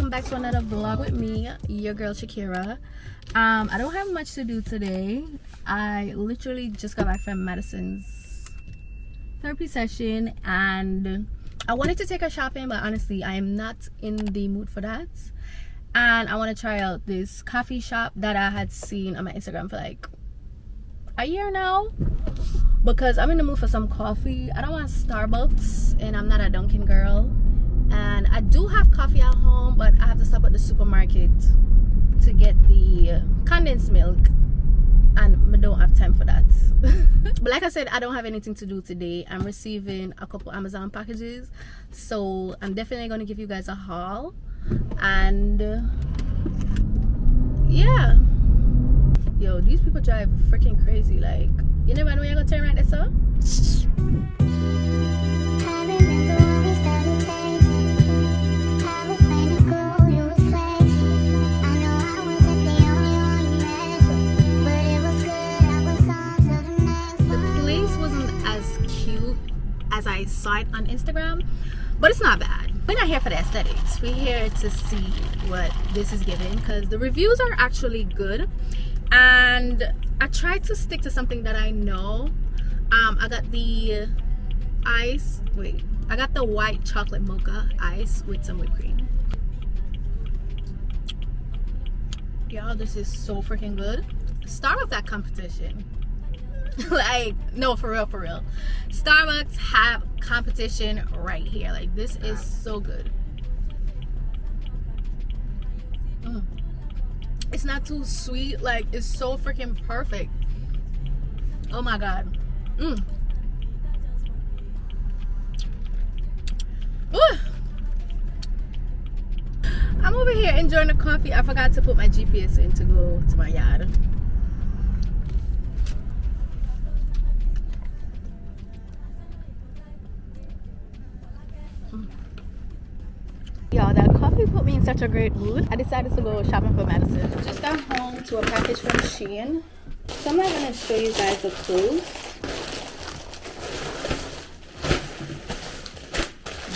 Back to another vlog with me, your girl Shakera. I don't have much to do today. I literally just got back from Madison's therapy session and I wanted to take her shopping, but honestly I am not in the mood for that. And I want to try out this coffee shop that I had seen on my Instagram for like a year now, because I'm in the mood for some coffee. I don't want Starbucks and I'm not a Dunkin' girl. And I do have coffee at home, but I have to stop at the supermarket to get the condensed milk, and I don't have time for that. But like I said, I don't have anything to do today. I'm receiving a couple Amazon packages, so I'm definitely going to give you guys a haul. And yeah, yo, these people drive freaking crazy. Like, you never know you're gonna turn right there, sir. As I saw it on Instagram, but it's not bad. We're not here for the aesthetics. We're here to see what this is giving, because the reviews are actually good, and I tried to stick to something that I know. I got the I got the white chocolate mocha ice with some whipped cream. Y'all, this is so freaking good. Start with that competition. Like, no, for real, Starbucks have competition right here. Like, this is so good. It's not too sweet. Like, it's so freaking perfect. Oh my god. I'm over here enjoying the coffee. I forgot to put my GPS in to go to my yard. Y'all, that coffee put me in such a great mood. I decided to go shopping for Madison. Just got home to a package from Shein. So I'm not going to show you guys the clothes,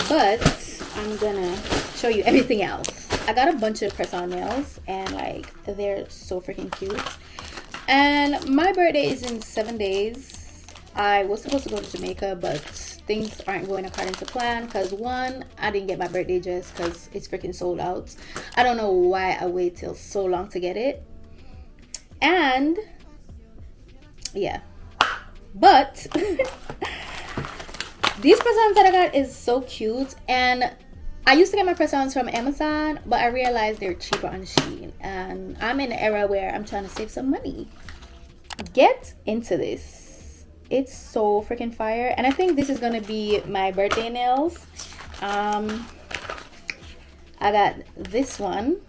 but I'm going to show you everything else. I got a bunch of press-on nails, and like, they're so freaking cute. And my birthday is in 7 days. I was supposed to go to Jamaica, but things aren't going according to plan, because one, I didn't get my birthday dress because it's freaking sold out. I don't know why I wait till so long to get it. And yeah, but these press-ons that I got is so cute. And I used to get my press-ons from Amazon, but I realized they're cheaper on Shein, and I'm in an era where I'm trying to save some money. Get into this. It's so freaking fire, and I think this is gonna be my birthday nails. I got this one.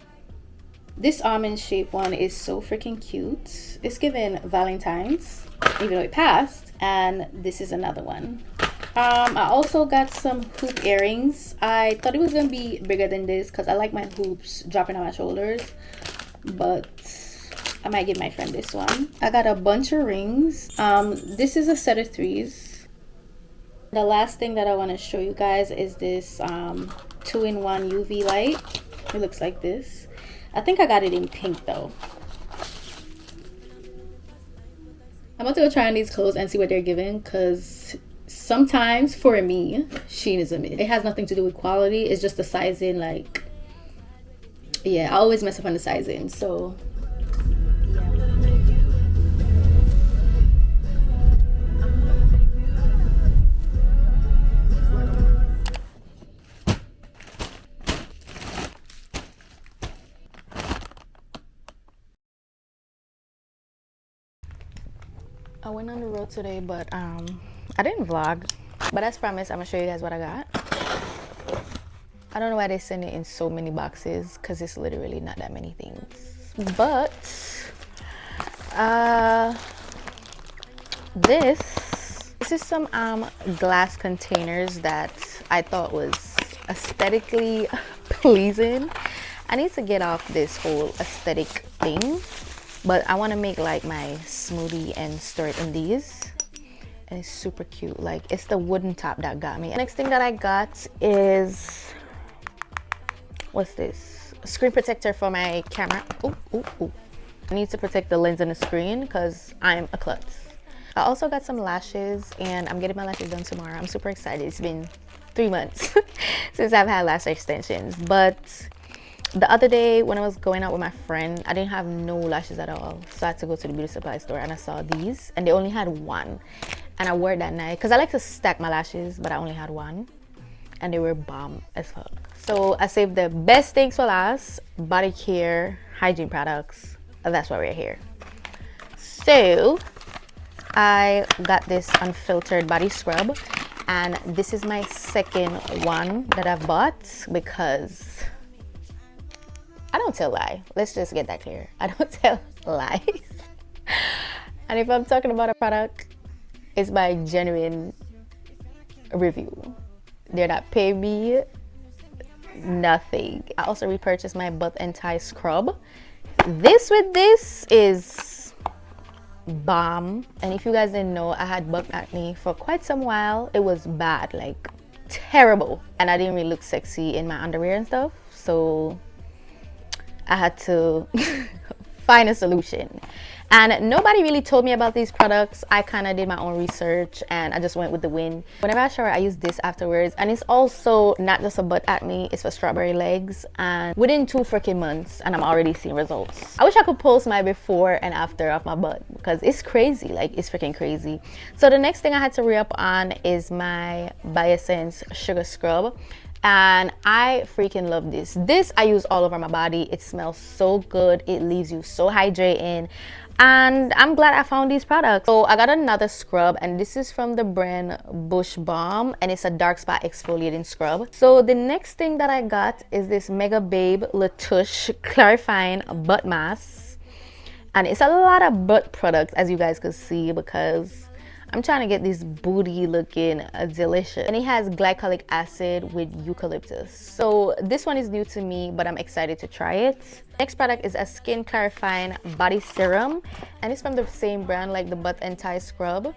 This almond shaped one is so freaking cute. It's given Valentine's, even though it passed. And this is another one. I also got some hoop earrings. I thought it was gonna be bigger than this because I like my hoops dropping on my shoulders, but I might give my friend this one. I got a bunch of rings. This is a set of 3s. The last thing that I want to show you guys is this 2-in-1 UV light. It looks like this. I think I got it in pink though. I'm about to go try on these clothes and see what they're giving, because sometimes for me, Shein is a myth. It has nothing to do with quality. It's just the sizing. Like, yeah, I always mess up on the sizing. So I went on the road today, but I didn't vlog. But as promised, I'm gonna show you guys what I got. I don't know why they send it in so many boxes, because it's literally not that many things. But this is some glass containers that I thought was aesthetically pleasing. I need to get off this whole aesthetic thing, but I want to make like my smoothie and store it in these. And it's super cute. Like, it's the wooden top that got me. Next thing that I got is, what's this? A screen protector for my camera. Ooh, ooh, ooh. I need to protect the lens and the screen because I'm a klutz. I also got some lashes, and I'm getting my lashes done tomorrow. I'm super excited. It's been 3 months since I've had lash extensions. But the other day when I was going out with my friend, I didn't have no lashes at all. So I had to go to the beauty supply store, and I saw these, and they only had one. And I wore it that night because I like to stack my lashes, but I only had one. And they were bomb as fuck. So I saved the best things for last. Bodycare hygiene products. That's why we're here. So I got this unfiltered body scrub, and this is my second one that I've bought because I don't tell lies. Let's just get that clear. I don't tell lies. And if I'm talking about a product, it's my genuine review. They're not paying me nothing. I also repurchased my butt and thigh scrub. This is bomb. And if you guys didn't know, I had butt acne for quite some while. It was bad, like terrible, and I didn't really look sexy in my underwear and stuff, so I had to find a solution. And nobody really told me about these products. I kind of did my own research, and I just went with the wind. Whenever I shower, I use this afterwards. And it's also not just a butt acne, it's for strawberry legs. And within 2 freaking months, and I'm already seeing results. I wish I could post my before and after of my butt, because it's crazy. Like, it's freaking crazy. So the next thing I had to re-up on is my Biosense Sugar Scrub. And I freaking love this. This I use all over my body. It smells so good. It leaves you so hydrating. And I'm glad I found these products. So I got another scrub, and this is from the brand Bush Balm, and it's a dark spot exfoliating scrub. So the next thing that I got is this Mega Babe Latouche clarifying butt mask, and it's a lot of butt products, as you guys could see, because I'm trying to get this booty looking delicious. And it has glycolic acid with eucalyptus. So this one is new to me, but I'm excited to try it. Next product is a skin clarifying body serum, and it's from the same brand like the butt and thigh scrub.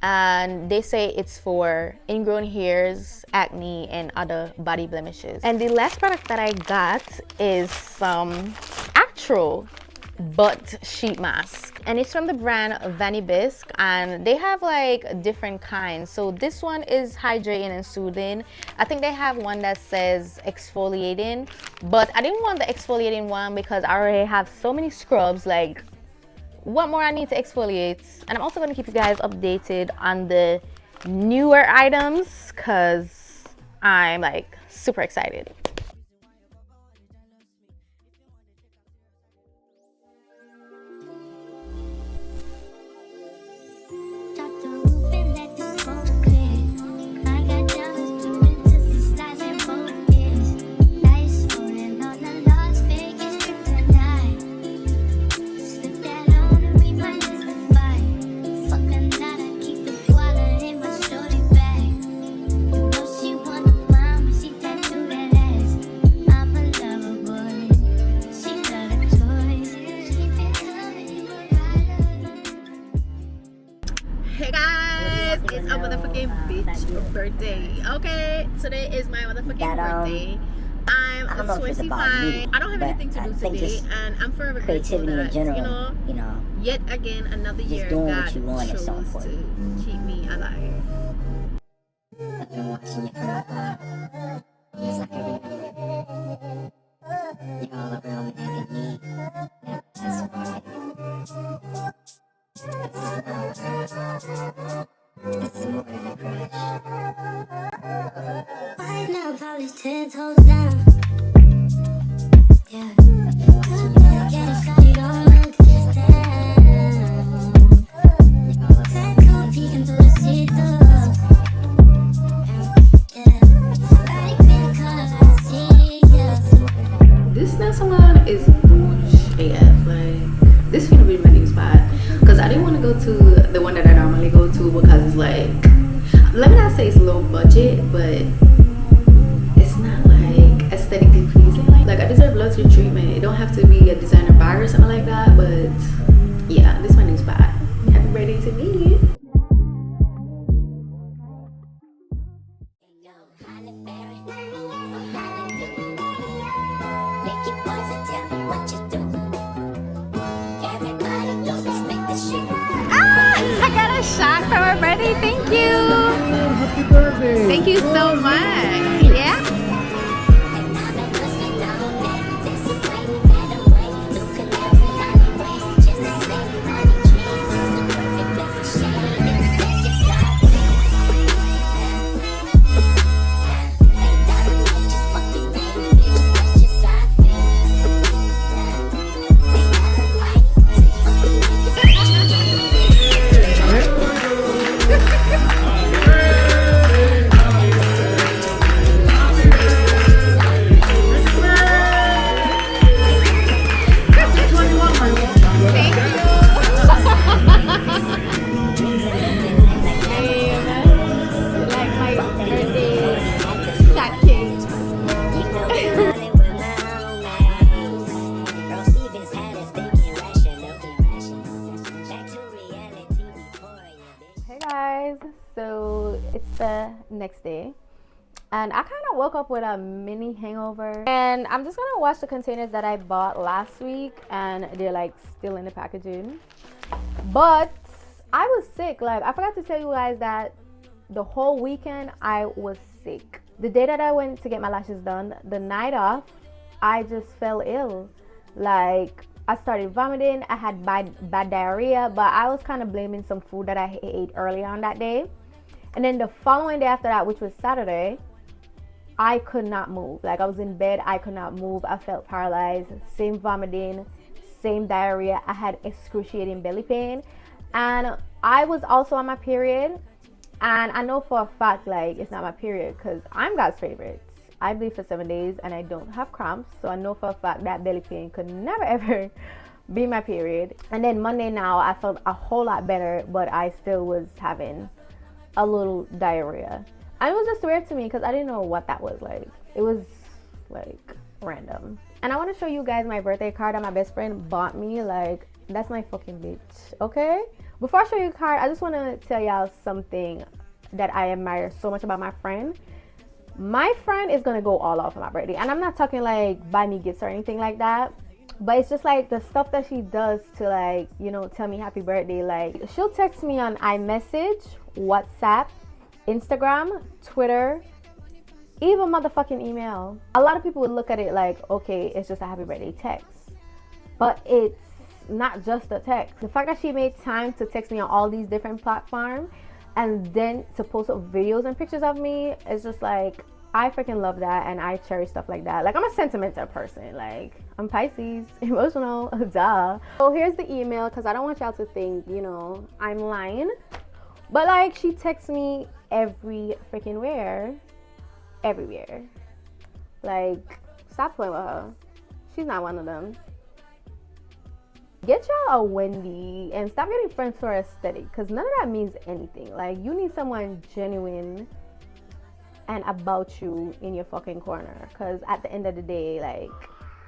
And they say it's for ingrown hairs, acne, and other body blemishes. And the last product that I got is some actual butt sheet mask, and it's from the brand Vanibisque, and they have like different kinds. So this one is hydrating and soothing. I think they have one that says exfoliating, but I didn't want the exfoliating one because I already have so many scrubs. Like, what more I need to exfoliate? And I'm also going to keep you guys updated on the newer items because I'm like super excited. Birthday. Okay, today is my motherfucking birthday. I'm 25. I don't have anything to do today, and I'm forever grateful that, you know, yet again another year God chose to keep me alive. always 10 toes down. Yeah. You don't look down. Tattoo peeking through the see-through. This nail salon is bougie AF. Like, this finna be my new spot. Because I didn't want to go to the one that I normally go to because it's like, let me not say it's low budget, but it's not like aesthetically pleasing. Like, I deserve luxury treatment. It don't have to be a designer buy or something like that, but yeah, this is my new spot. Happy birthday to me. I got a shot for my birthday. Thank you. Happy birthday. Thank you so much. Yeah. So it's the next day and I kind of woke up with a mini hangover, and I'm just gonna wash the containers that I bought last week, and they're like still in the packaging. But I was sick. Like, I forgot to tell you guys that the whole weekend I was sick. The day that I went to get my lashes done, the night off, I just fell ill. Like, I started vomiting. I had bad diarrhea, but I was kind of blaming some food that I ate early on that day. And then the following day after that, which was Saturday, I could not move. Like, I was in bed, I could not move. I felt paralyzed. Same vomiting, same diarrhea. I had excruciating belly pain. And I was also on my period. And I know for a fact, like, it's not my period because I'm God's favorite. I bleed for 7 days and I don't have cramps. So I know for a fact that belly pain could never ever be my period. And then Monday now, I felt a whole lot better, but I still was having a little diarrhea. And it was just weird to me because I didn't know what that was like. It was like random. And I want to show you guys my birthday card that my best friend bought me. Like, that's my fucking bitch, okay? Before I show you the card, I just want to tell y'all something that I admire so much about my friend. My friend is gonna go all out for my birthday, and I'm not talking like buy me gifts or anything like that, but it's just like the stuff that she does to, like, you know, tell me happy birthday. Like, she'll text me on iMessage, WhatsApp, Instagram, Twitter, even motherfucking email. A lot of people would look at it like, okay, it's just a happy birthday text, but it's not just a text. The fact that she made time to text me on all these different platforms and then to post up videos and pictures of me, it's just like, I freaking love that, and I cherish stuff like that. Like, I'm a sentimental person. Like, I'm Pisces, emotional, duh. So here's the email, because I don't want y'all to think, you know, I'm lying. But like, she texts me every freaking where, everywhere. Like, stop playing with her. She's not one of them. Get y'all a Wendy and stop getting friends for aesthetic, because none of that means anything. Like, you need someone genuine and about you in your fucking corner, because at the end of the day, like,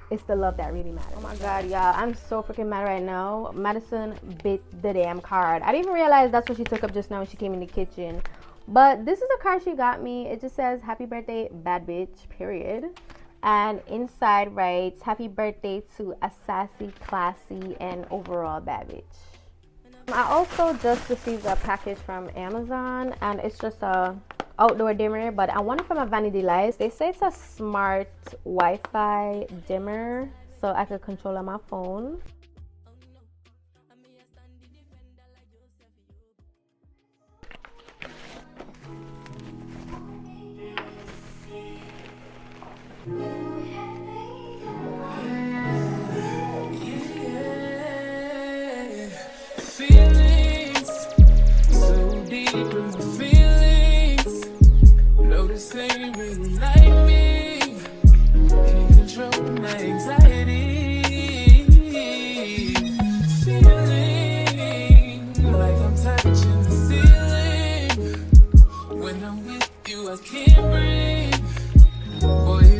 it's the love that really matters. Oh my god, y'all, I'm so freaking mad right now. Madison bit the damn card. I didn't even realize that's what she took up just now when she came in the kitchen. But this is a card she got me. It just says happy birthday, bad bitch, period. And inside writes happy birthday to a sassy, classy, and overall bad bitch. I also just received a package from Amazon, and it's just a outdoor dimmer, but I want it from a Vanity Lights. They say it's a smart Wi-Fi dimmer, so I could control on my phone. You I can't breathe. Boy,